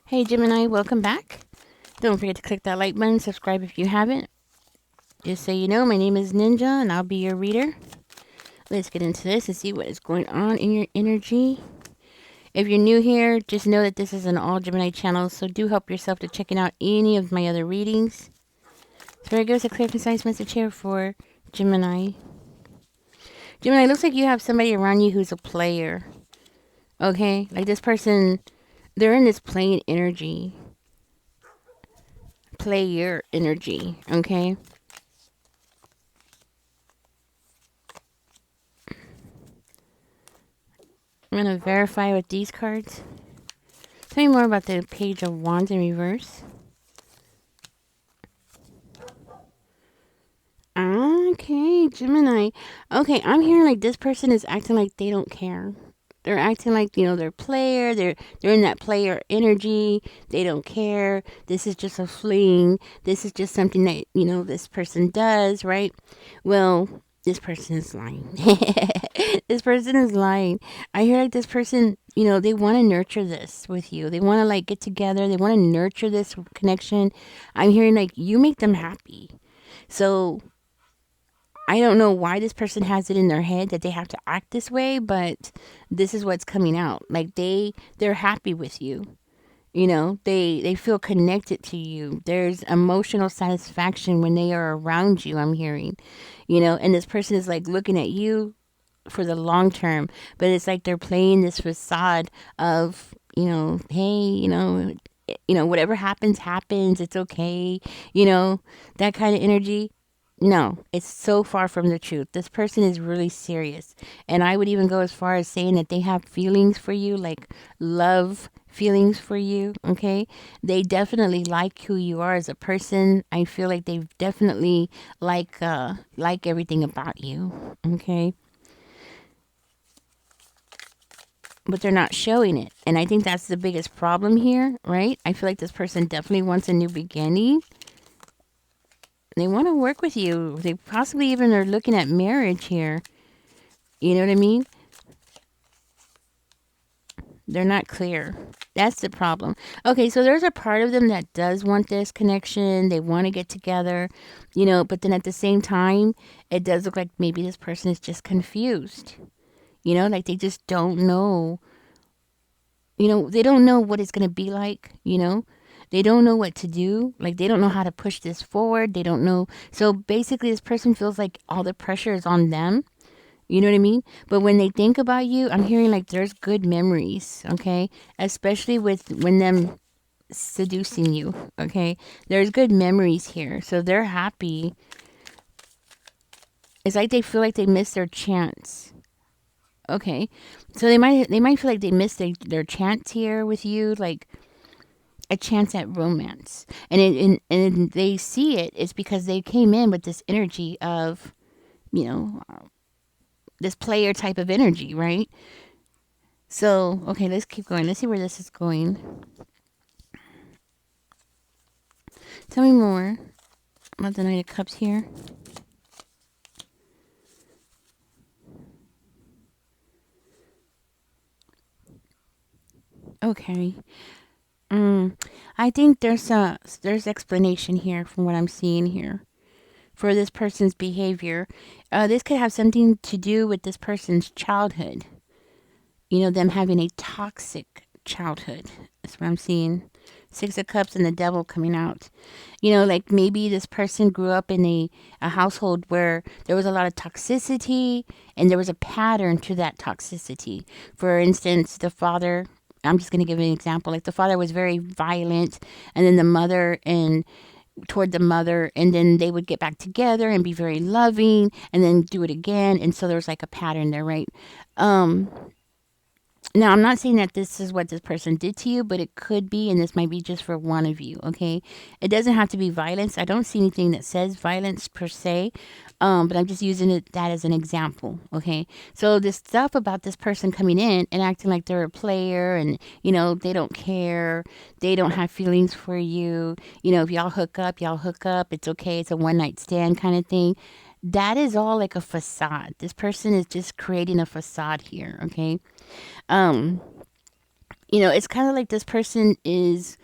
Hey Gemini, welcome back. Don't forget to click that like button, subscribe if you haven't. Just so you know, my name is Ninja and I'll be your reader. Let's get into this and see what is going on in your energy. If you're new here, just know that this is an all Gemini channel, so do help yourself to checking out any of my other readings. So here goes a clear, concise message here for Gemini. Gemini, looks like you have somebody around you who's a player. Okay? Like this person, they're in this playing energy. Player energy, okay? I'm going to verify with these cards. Tell me more about the Page of Wands in reverse. Okay, Gemini. Okay, I'm hearing like this person is acting like they don't care. They're acting like, they're player. They're in that player energy. They don't care. This is just a fling. This is just something that, this person does, right? Well, this person is lying. This person is lying. I hear like this person, they want to nurture this with you. They want to like get together. They want to nurture this connection. I'm hearing like you make them happy. So I don't know why this person has it in their head that they have to act this way, but this is what's coming out. Like they're happy with you. They feel connected to you. There's emotional satisfaction when they are around you, I'm hearing. And this person is like looking at you for the long term, but it's like they're playing this facade of, hey, whatever happens, it's okay, that kind of energy. No, it's so far from the truth. This person is really serious. And I would even go as far as saying that they have feelings for you, like love feelings for you, okay? They definitely like who you are as a person. I feel like they definitely like everything about you, okay? But they're not showing it. And I think that's the biggest problem here, right? I feel like this person definitely wants a new beginning. They want to work with you. They possibly even are looking at marriage here. You know what I mean? They're not clear. That's the problem. Okay, so there's a part of them that does want this connection. They want to get together, but then at the same time, it does look like maybe this person is just confused. Like they just don't know. They don't know what it's going to be like. They don't know what to do. Like they don't know how to push this forward. They don't know. So basically, this person feels like all the pressure is on them. You know what I mean? But when they think about you, I'm hearing like there's good memories, okay? Especially with when them seducing you, okay? There's good memories here. So they're happy. It's like they feel like they missed their chance. Okay. So they might feel like they missed their chance here with you, like a chance at romance. And they see it's because they came in with this energy of, you know, this player type of energy, right? So, okay, let's keep going. Let's see where this is going. Tell me more about the Knight of Cups here. Okay. I think there's explanation here from what I'm seeing here for this person's behavior. This could have something to do with this person's childhood. Them having a toxic childhood. That's what I'm seeing. Six of Cups and the Devil coming out. Like maybe this person grew up in a household where there was a lot of toxicity and there was a pattern to that toxicity. For instance, the father, I'm just going to give an example. Like the father was very violent, and then the mother and toward the mother, and then they would get back together and be very loving and then do it again. And so there was like a pattern there, right? Um, Now, I'm not saying that this is what this person did to you, but it could be, and this might be just for one of you, okay? It doesn't have to be violence. I don't see anything that says violence per se, but I'm just using that as an example, okay? So this stuff about this person coming in and acting like they're a player and, they don't care, they don't have feelings for you, if y'all hook up, it's okay, it's a one night stand kind of thing. That is all like a facade. This person is just creating a facade here, okay? Um, It's kind of like this person is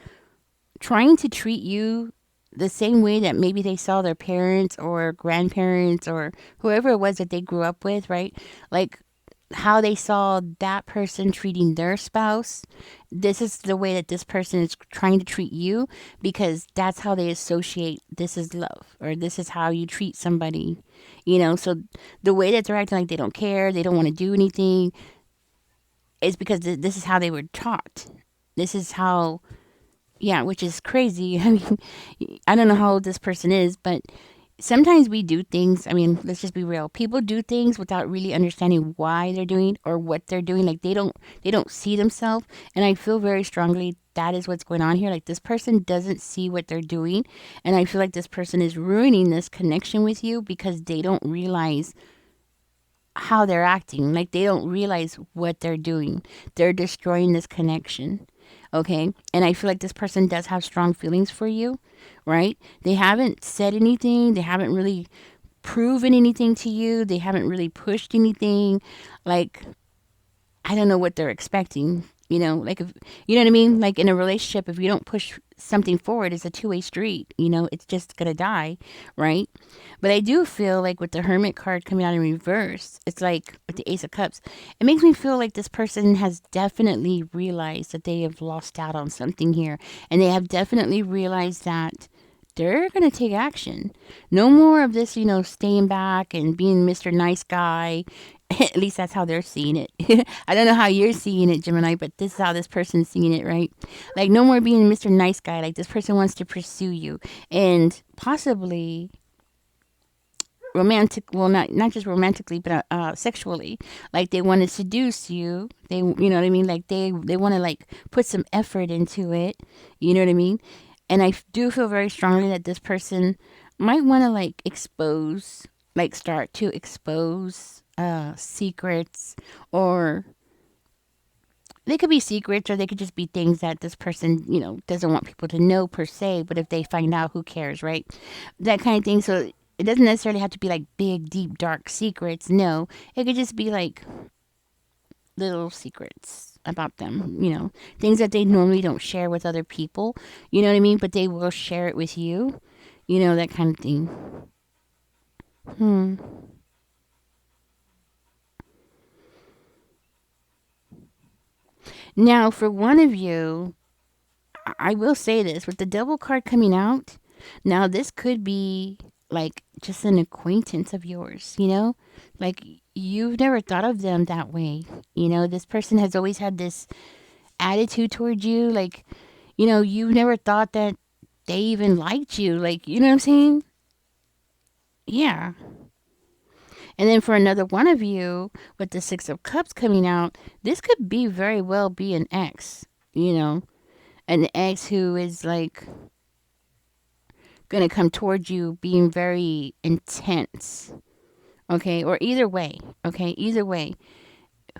trying to treat you the same way that maybe they saw their parents or grandparents or whoever it was that they grew up with, right? Like how they saw that person treating their spouse. This is the way that this person is trying to treat you because that's how they associate this is love or this is how you treat somebody. So the way that they're acting like they don't care, they don't want to do anything is because this is how they were taught. This is how, yeah, which is crazy. I mean, I don't know how old this person is, but sometimes we do things. I mean, let's just be real. People do things without really understanding why they're doing or what they're doing. Like they don't see themselves, and I feel very strongly that is what's going on here. Like this person doesn't see what they're doing, and I feel like this person is ruining this connection with you because they don't realize how they're acting. Like they don't realize what they're doing. They're destroying this connection. Okay. And I feel like this person does have strong feelings for you, right? They haven't said anything. They haven't really proven anything to you. They haven't really pushed anything. Like, I don't know what they're expecting. Like if you know what I mean? Like in a relationship, if you don't push something forward, it's a two-way street. It's just gonna die, right? But I do feel like with the Hermit card coming out in reverse, it's like with the Ace of Cups, it makes me feel like this person has definitely realized that they have lost out on something here. And they have definitely realized that they're going to take action. No more of this, staying back and being Mr. Nice Guy. At least that's how they're seeing it. I don't know how you're seeing it, Gemini, but this is how this person's seeing it, right? Like, no more being Mr. Nice Guy. Like, this person wants to pursue you and possibly romantic, well, not just romantically, but sexually. Like they want to seduce you. You know what I mean? Like they want to like put some effort into it. You know what I mean? And I do feel very strongly that this person might want to like expose, like start to expose secrets, or they could be secrets, or they could just be things that this person, doesn't want people to know per se, but if they find out, who cares, right? That kind of thing. So it doesn't necessarily have to be like big, deep, dark secrets. No, it could just be like little secrets about them, things that they normally don't share with other people, you know what I mean? But they will share it with you, that kind of thing. Hmm. Now, for one of you, I will say this with the devil card coming out. Now, this could be like just an acquaintance of yours, like you've never thought of them that way. This person has always had this attitude towards you. Like, you've never thought that they even liked you. Like, you know what I'm saying? Yeah. And then for another one of you, with the Six of Cups coming out, this could be very well be an ex, an ex who is like going to come towards you being very intense. Okay. Or either way. Okay. Either way,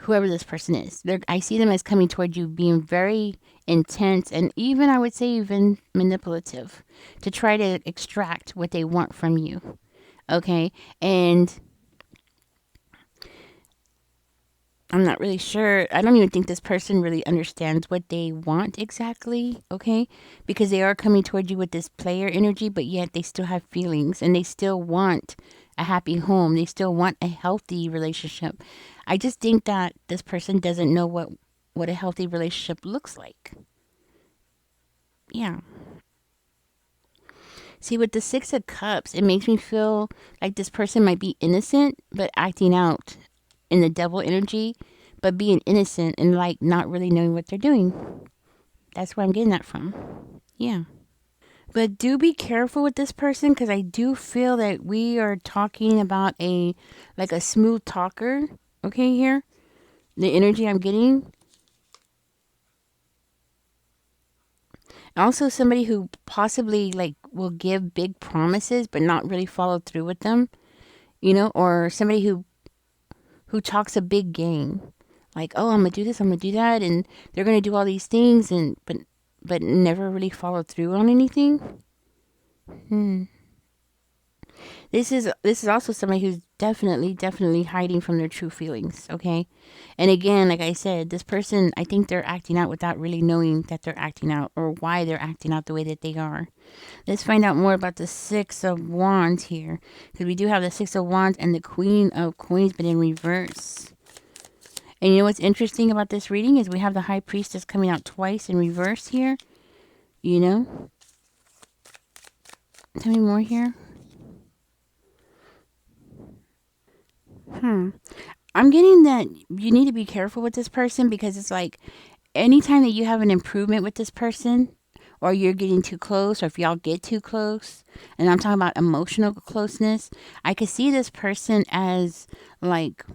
whoever this person is, I see them as coming toward you being very intense and even, I would say, even manipulative to try to extract what they want from you. Okay. And I'm not really sure. I don't even think this person really understands what they want exactly, okay? Because they are coming toward you with this player energy, but yet they still have feelings and they still want a happy home. They still want a healthy relationship. I just think that this person doesn't know what a healthy relationship looks like. Yeah. See, with the Six of Cups, it makes me feel like this person might be innocent, but acting out in the devil energy, but being innocent and like not really knowing what they're doing. That's where I'm getting that from. Yeah. But do be careful with this person because I do feel that we are talking about like a smooth talker. Okay, here. The energy I'm getting. Also, somebody who possibly like will give big promises but not really follow through with them. Or somebody who talks a big game, like, oh, I'm gonna do this, I'm gonna do that, and they're gonna do all these things, and but never really follow through on anything. Hmm. This is also somebody who's definitely hiding from their true feelings, okay? And again, like I said, this person, I think they're acting out without really knowing that they're acting out or why they're acting out the way that they are. Let's find out more about the 6 of Wands here, because we do have the 6 of Wands and the Queen of Coins, but in reverse. And you know what's interesting about this reading is we have the High Priestess coming out twice in reverse here. You know? Tell me more here. Hmm. I'm getting that you need to be careful with this person because it's like anytime that you have an improvement with this person, or you're getting too close, or if y'all get too close, and I'm talking about emotional closeness, I could see this person as like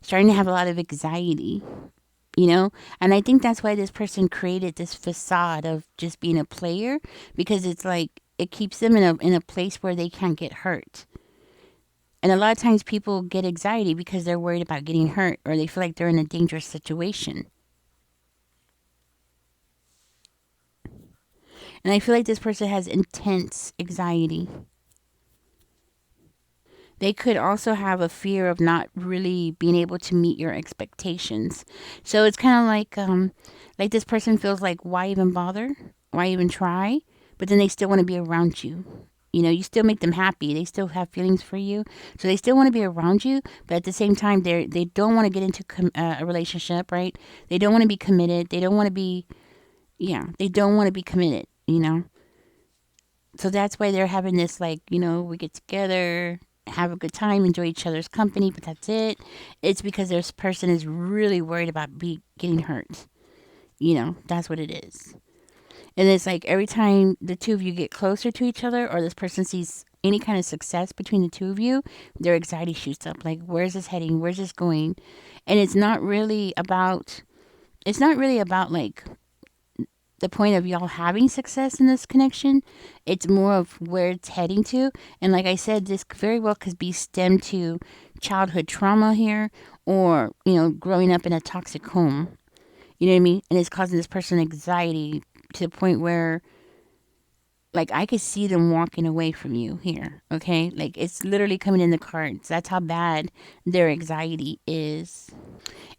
starting to have a lot of anxiety, you know? And I think that's why this person created this facade of just being a player because it's like it keeps them in a place where they can't get hurt. And a lot of times people get anxiety because they're worried about getting hurt or they feel like they're in a dangerous situation. And I feel like this person has intense anxiety. They could also have a fear of not really being able to meet your expectations. So it's kind of like this person feels like why even bother? Why even try? But then they still want to be around you. You know, you still make them happy. They still have feelings for you, so they still want to be around you. But at the same time, they don't want to get into a relationship, right? They don't want to be committed. They don't want to be, yeah, they don't want to be committed. You know, so that's why they're having this like, we get together, have a good time, enjoy each other's company, but that's it. It's because this person is really worried about getting hurt. That's what it is. And it's like every time the two of you get closer to each other or this person sees any kind of success between the two of you, their anxiety shoots up. Like, where's this heading? Where's this going? And it's not really about like the point of y'all having success in this connection. It's more of where it's heading to. And like I said, this very well could be stemmed to childhood trauma here or, growing up in a toxic home. You know what I mean? And it's causing this person anxiety to the point where, like, I could see them walking away from you here. Okay. Like, it's literally coming in the cards. That's how bad their anxiety is.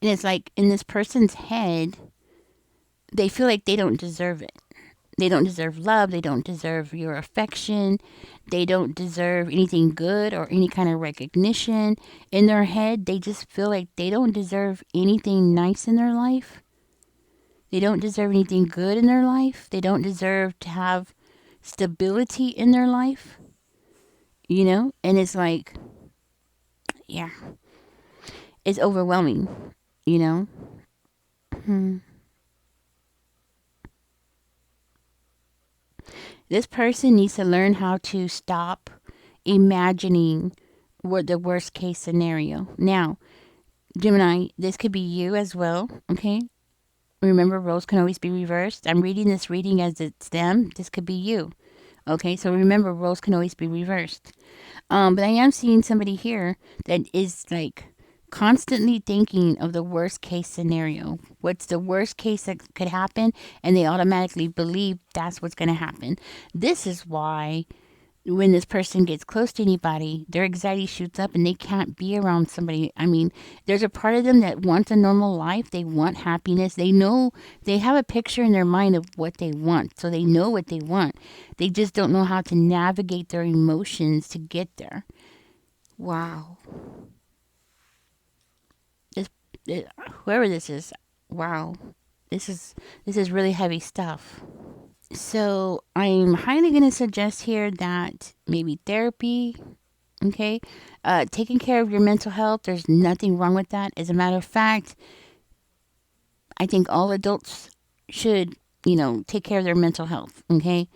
And it's like in this person's head, they feel like they don't deserve it. They don't deserve love. They don't deserve your affection. They don't deserve anything good or any kind of recognition. In their head, they just feel like they don't deserve anything nice in their life. They don't deserve anything good in their life. They don't deserve to have stability in their life. And it's like, yeah, it's overwhelming, you know? Hmm. This person needs to learn how to stop imagining what the worst case scenario. Now, Gemini, this could be you as well, okay? Remember, roles can always be reversed. I'm reading this reading as it's them. This could be you. Okay, so remember, roles can always be reversed. But I am seeing somebody here that is like constantly thinking of the worst case scenario. What's the worst case that could happen? And they automatically believe that's what's going to happen. This is why when this person gets close to anybody, their anxiety shoots up and they can't be around somebody. I mean, there's a part of them that wants a normal life. They want happiness. They know they have a picture in their mind of what they want. So they know what they want. They just don't know how to navigate their emotions to get there. Wow. This, whoever this is, wow. This is really heavy stuff. So I'm highly going to suggest here that maybe therapy, okay? Taking care of your mental health, there's nothing wrong with that. As a matter of fact, I think all adults should, take care of their mental health, okay?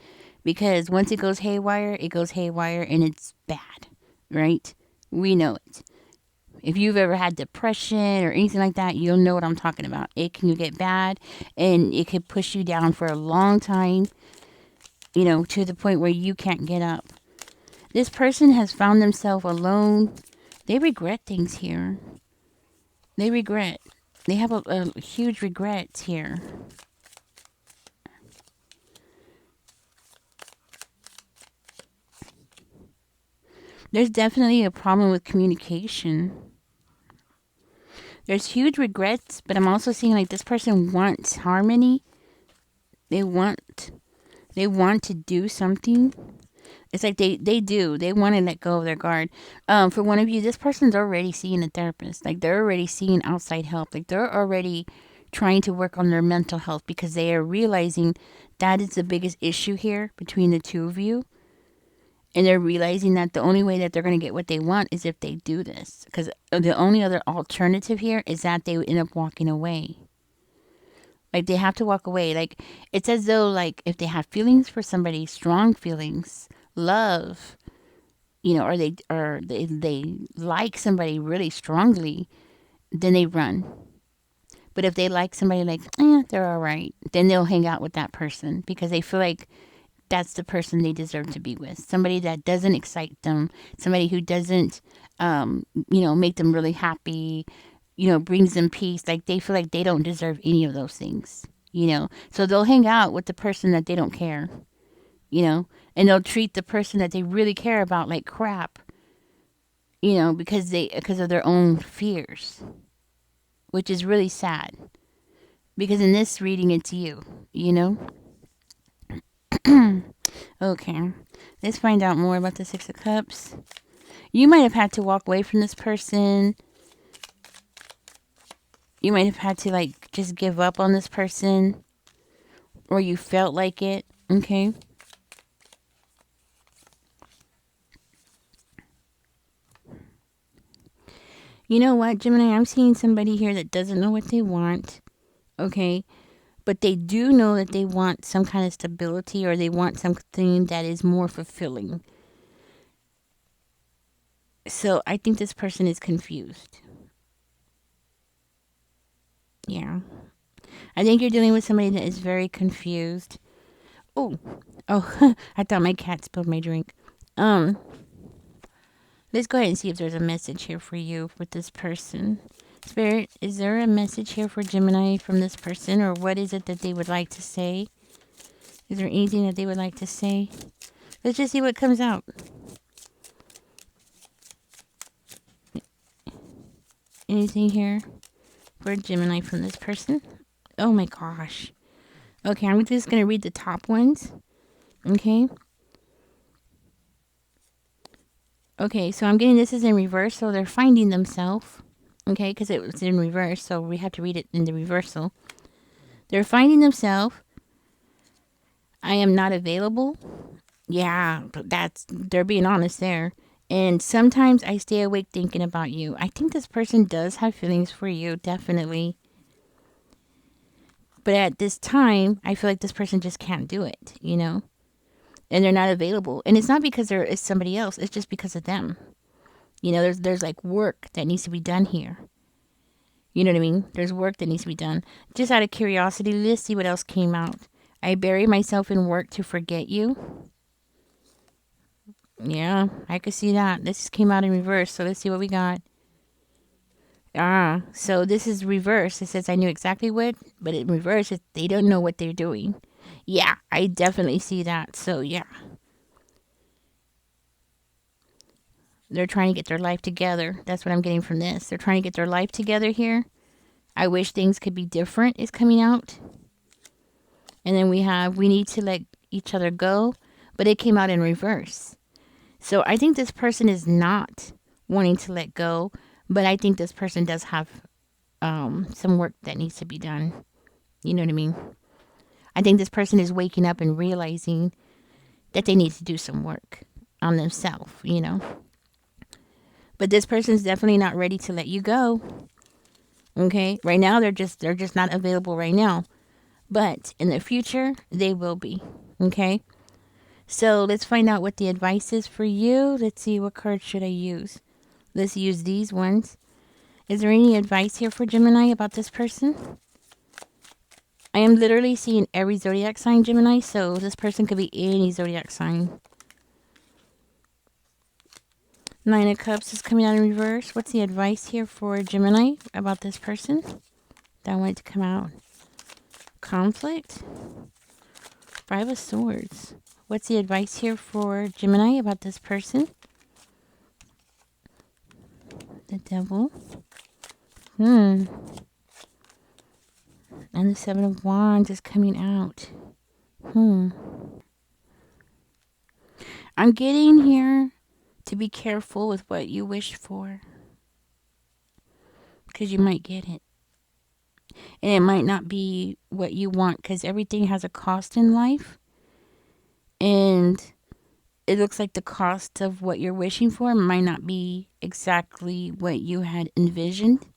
Because once it goes haywire and it's bad, right? We know it. If you've ever had depression or anything like that, you'll know what I'm talking about. It can get bad and it could push you down for a long time, to the point where you can't get up. This person has found themselves alone. They regret things here. They regret. They have a huge regrets here. There's definitely a problem with communication. There's huge regrets, but I'm also seeing like this person wants harmony. They want they want to do something. It's like they do. They want to let go of their guard. For one of you, this person's already seeing a therapist. Like they're already seeing outside help. Like they're already trying to work on their mental health because they are realizing that is the biggest issue here between the two of you. And they're realizing that the only way that they're going to get what they want is if they do this. Because the only other alternative here is that they would end up walking away. Like they have to walk away. Like it's as though like if they have feelings for somebody, strong feelings, love, or they like somebody really strongly, then they run. But if they like somebody like, they're all right, then they'll hang out with that person because they feel like that's the person they deserve to be with. Somebody that doesn't excite them, somebody who doesn't, make them really happy, brings them peace. Like they feel like they don't deserve any of those things. So they'll hang out with the person that they don't care, and they'll treat the person that they really care about like crap, because of their own fears, which is really sad. Because in this reading, it's you. Okay, let's find out more about the Six of Cups. You might have had to walk away from this person. You might have had to like just give up on this person, or you felt like it. Okay. You know what, Gemini? I'm seeing somebody here that doesn't know what they want. Okay. But they do know that they want some kind of stability or they want something that is more fulfilling. So I think this person is confused. Yeah. I think you're dealing with somebody that is very confused. Oh, I thought my cat spilled my drink. Let's go ahead and see if there's a message here for you with this person. Spirit, is there a message here for Gemini from this person, or what is it that they would like to say? Is there anything that they would like to say? Let's just see what comes out. Anything here for Gemini from this person? Oh my gosh. Okay, I'm just going to read the top ones. Okay. Okay, so I'm getting this is in reverse, so they're finding themselves. Okay, because it was in reverse, so we have to read it in the reversal. They're finding themselves. I am not available. Yeah, but they're being honest there. And sometimes I stay awake thinking about you. I think this person does have feelings for you, definitely. But at this time, I feel like this person just can't do it. And they're not available. And it's not because there is somebody else, it's just because of them. There's like work that needs to be done here. You know what I mean? There's work that needs to be done. Just out of curiosity, let's see what else came out. I bury myself in work to forget you. Yeah, I could see that. This came out in reverse, so let's see what we got. So this is reverse. It says I knew exactly what, but in reverse, they don't know what they're doing. Yeah, I definitely see that. So yeah. They're trying to get their life together. That's what I'm getting from this. They're trying to get their life together here. I wish things could be different is coming out. And then we need to let each other go, but it came out in reverse. So I think this person is not wanting to let go, but I think this person does have some work that needs to be done. You know what I mean? I think this person is waking up and realizing that they need to do some work on themselves. But this person's definitely not ready to let you go. Okay? Right now they're just not available right now. But in the future, they will be. Okay? So let's find out what the advice is for you. Let's see, what card should I use? Let's use these ones. Is there any advice here for Gemini about this person? I am literally seeing every zodiac sign, Gemini, so this person could be any zodiac sign. Nine of Cups is coming out in reverse. What's the advice here for Gemini about this person that I want to come out? Conflict. Five of Swords. What's the advice here for Gemini about this person? Devil. And the Seven of Wands is coming out. I'm getting here to be careful with what you wish for, because you might get it. And it might not be what you want, because everything has a cost in life. And it looks like the cost of what you're wishing for might not be exactly what you had envisioned.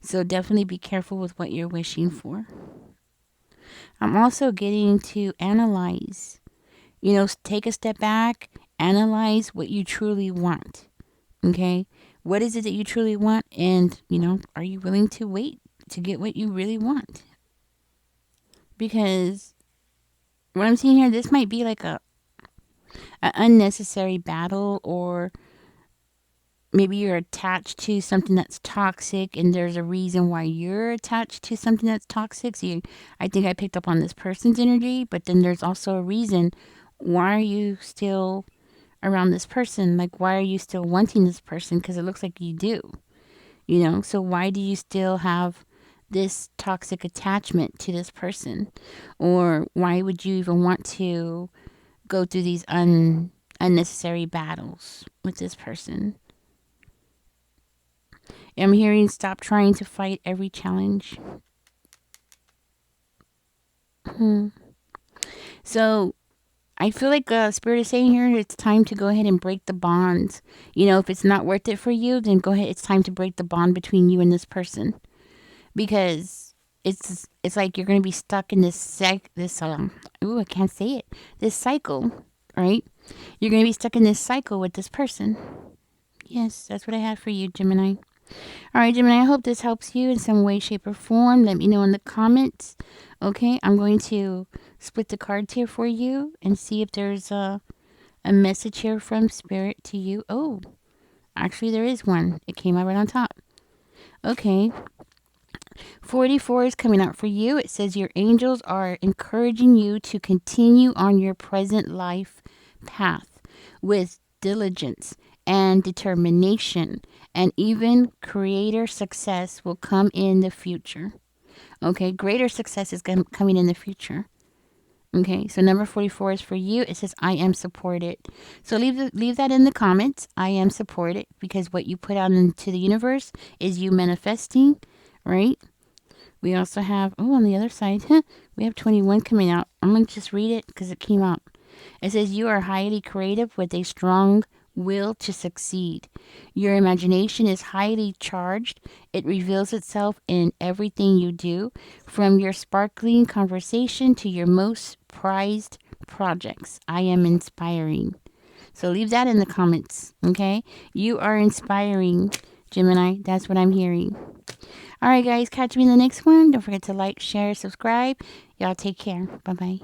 So definitely be careful with what you're wishing for. I'm also getting to analyze, take a step back, analyze what you truly want. Okay? What is it that you truly want? And, are you willing to wait to get what you really want? Because what I'm seeing here, this might be like a unnecessary battle, or maybe you're attached to something that's toxic, and there's a reason why you're attached to something that's toxic. So I think I picked up on this person's energy, but then there's also a reason. Why are you still around this person? Like, why are you still wanting this person? Because it looks like you do, so why do you still have this toxic attachment to this person? Or why would you even want to go through these unnecessary battles with this person? I'm hearing stop trying to fight every challenge. So I feel like Spirit is saying here it's time to go ahead and break the bonds. If it's not worth it for you, then go ahead. It's time to break the bond between you and this person, because it's like you're gonna be stuck in I can't say it, this cycle, right? You're gonna be stuck in this cycle with this person. Yes, that's what I have for you, Gemini. All right, Gemini, I hope this helps you in some way, shape, or form. Let me know in the comments. Okay, I'm going to split the cards here for you and see if there's a message here from Spirit to you. Oh, actually, there is one. It came out right on top. Okay. 44 is coming out for you. It says your angels are encouraging you to continue on your present life path with diligence and determination, and even greater success will come in the future. Okay, greater success is coming in the future. Okay, so number 44 is for you. It says, I am supported. So leave that in the comments. I am supported, because what you put out into the universe is you manifesting, right? We also have, on the other side, we have 21 coming out. I'm going to just read it because it came out. It says, you are highly creative with a strong will to succeed. Your imagination is highly charged. It reveals itself in everything you do, from your sparkling conversation to your most prized projects. I am inspiring. So leave that in the comments, okay? You are inspiring, Gemini. That's what I'm hearing. All right, guys, catch me in the next one. Don't forget to like, share, subscribe. Y'all take care. Bye-bye.